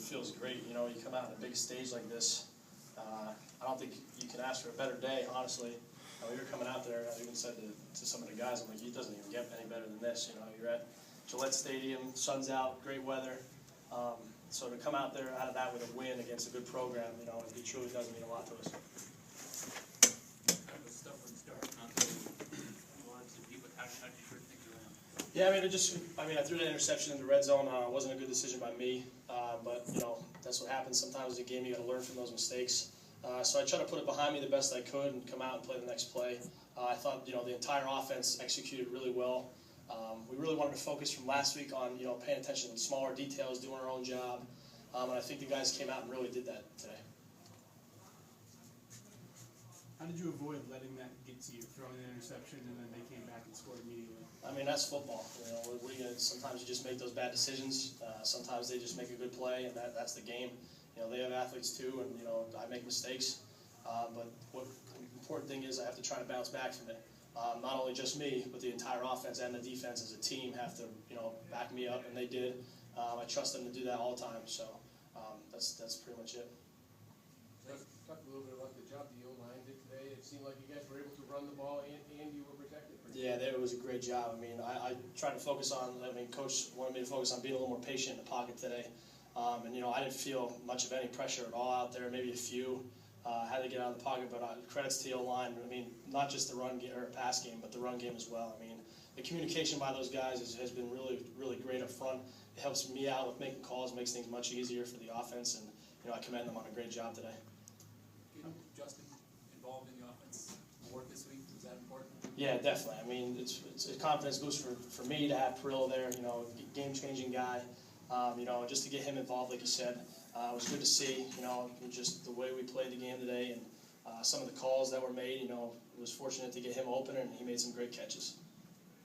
feels great. You know, you come out on a big stage like this. I don't think you can ask for a better day, honestly. We were coming out there, I even said to some of the guys, I'm like, it doesn't even get any better than this. You know, you're at Gillette Stadium, sun's out, great weather. So to come out there out of that with a win against a good program, you know, it truly does mean a lot to us. Yeah, I mean, I threw that interception in the red zone. It wasn't a good decision by me, but you know, that's what happens. Sometimes in a game you got to learn from those mistakes. So I tried to put it behind me the best I could and come out and play the next play. I thought, you know, the entire offense executed really well. We really wanted to focus from last week on, you know, paying attention to smaller details, doing our own job, and I think the guys came out and really did that today. How did you avoid letting that get to you, throwing an interception and then they came back and scored immediately? I mean, that's football. You know, what are you gonna, sometimes you just make those bad decisions. Sometimes they just make a good play, and that's the game. You know, they have athletes too, and you know, I make mistakes. But what the important thing is, I have to try to bounce back from it. Not only just me, but the entire offense and the defense as a team have to, you know, back me up, and they did. I trust them to do that all the time. So that's pretty much it. Talk a little bit about the job the O-line did today. It seemed like you guys were able to run the ball and you were protected. Yeah, it was a great job. I mean, I tried to focus on, Coach wanted me to focus on being a little more patient in the pocket today. And, you know, I didn't feel much of any pressure at all out there, maybe a few. Had to get out of the pocket, but credits to the O-line. I mean, not just the run game, or pass game, but the run game as well. I mean, the communication by those guys has been really, really great up front. It helps me out with making calls, makes things much easier for the offense, and, you know, I commend them on a great job today. Justin involved in the offense more this week? Was that important? Yeah, definitely. I mean, it's a confidence boost for me to have Perillo there, you know, game-changing guy. You know, just to get him involved, like you said, it was good to see, you know, just the way we played the game today and some of the calls that were made. You know, it was fortunate to get him open, and he made some great catches.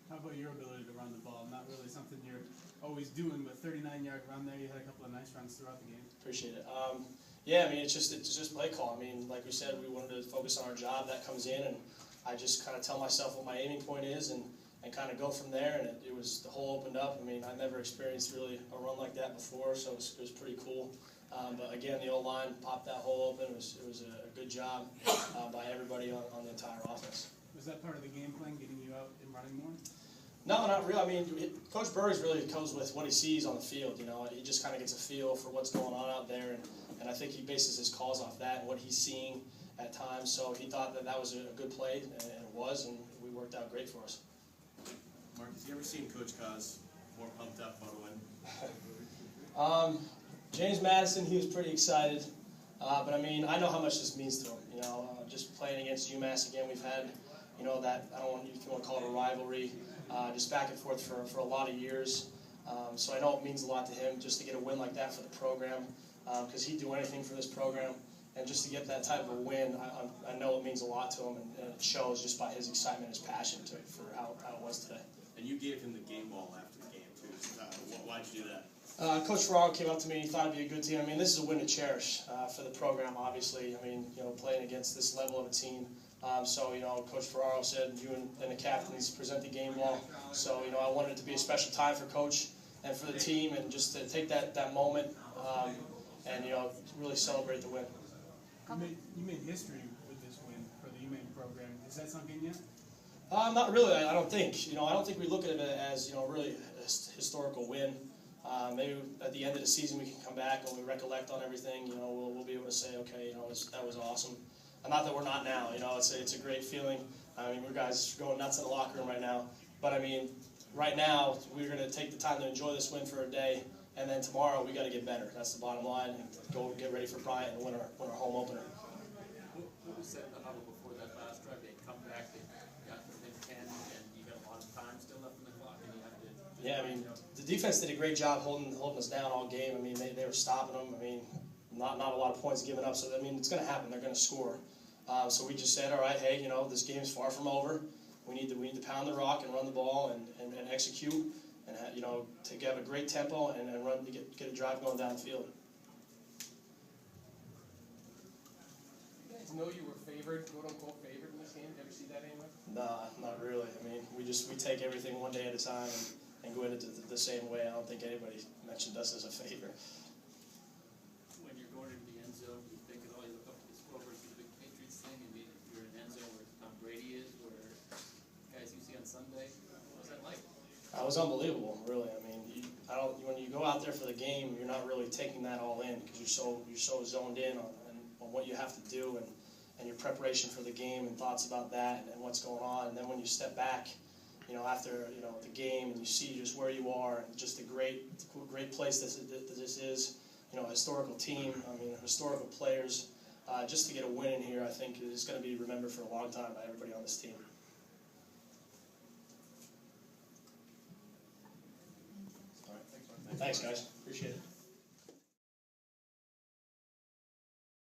How about your ability to run the ball? Not really something you're always doing, but 39-yard run there, you had a couple of nice runs throughout the game. Appreciate it. Yeah, I mean, it's just play call. I mean, like we said, we wanted to focus on our job. That comes in, and I just kind of tell myself what my aiming point is and kind of go from there, and it was, the hole opened up. I mean, I never experienced really a run like that before, so it was pretty cool. But again, the O-line popped that hole open. It was a good job by everybody on the entire offense. Was that part of the game plan, getting you out and running more? No, not really. I mean, Coach Burris really comes with what he sees on the field. You know, he just kind of gets a feel for what's going on out there, and I think he bases his calls off that and what he's seeing at times. So he thought that was a good play, and it was, and we worked out great for us. Marcus, you ever seen Coach Kaz more pumped up about a win? James Madison, he was pretty excited. But I mean, I know how much this means to him. You know, just playing against UMass again, we've had, you know, that, I don't want, if you want to call it a rivalry, just back and forth for a lot of years. So I know it means a lot to him just to get a win like that for the program, because he'd do anything for this program. And just to get that type of a win, I know it means a lot to him, and it shows just by his excitement, his passion for how it was today. And you gave him the game ball after the game, too. Why'd you do that? Coach Ferraro came up to me. He thought it'd be a good team. I mean, this is a win to cherish for the program, obviously. I mean, you know, playing against this level of a team. So, you know, Coach Ferraro said, you and the captains present the game ball. So, you know, I wanted it to be a special time for Coach and for the team, and just to take that moment and, you know, really celebrate the win. You made history with this win for the UMass program. Is that sunk in yet? Not really. I don't think. You know, I don't think we look at it as, you know, really a historical win. Maybe at the end of the season we can come back and we recollect on everything. You know, we'll be able to say, okay, you know, that was awesome. And not that we're not now. You know, it's a great feeling. I mean, we're guys going nuts in the locker room right now. But I mean, right now we're going to take the time to enjoy this win for a day. And then tomorrow we got to get better. That's the bottom line. And go get ready for Bryant and win our home opener. What was said in the huddle before that last drive? They come back, they got within 10, and you got a lot of time still left in the clock, and you have to. Yeah, I mean, the defense did a great job holding us down all game. I mean, they were stopping them. I mean, not a lot of points given up. So I mean, it's going to happen. They're going to score. So we just said, all right, hey, you know, this game's far from over. We need to pound the rock and run the ball and execute. And you know, to have a great tempo and run to get a drive going down the field. You guys know you were favored, quote unquote favored in this game. Did you ever see that anywhere? Nah, not really. I mean, we take everything one day at a time and go into it the same way. I don't think anybody mentioned us as a favorite. It was unbelievable, really. I mean, when you go out there for the game, you're not really taking that all in because you're so zoned in on what you have to do and your preparation for the game and thoughts about that and what's going on. And then when you step back, after the game and you see just where you are and just the great place this is, a historical team. I mean, historical players. Just to get a win in here, I think is going to be remembered for a long time by everybody on this team. All right. Thanks, guys. Appreciate it.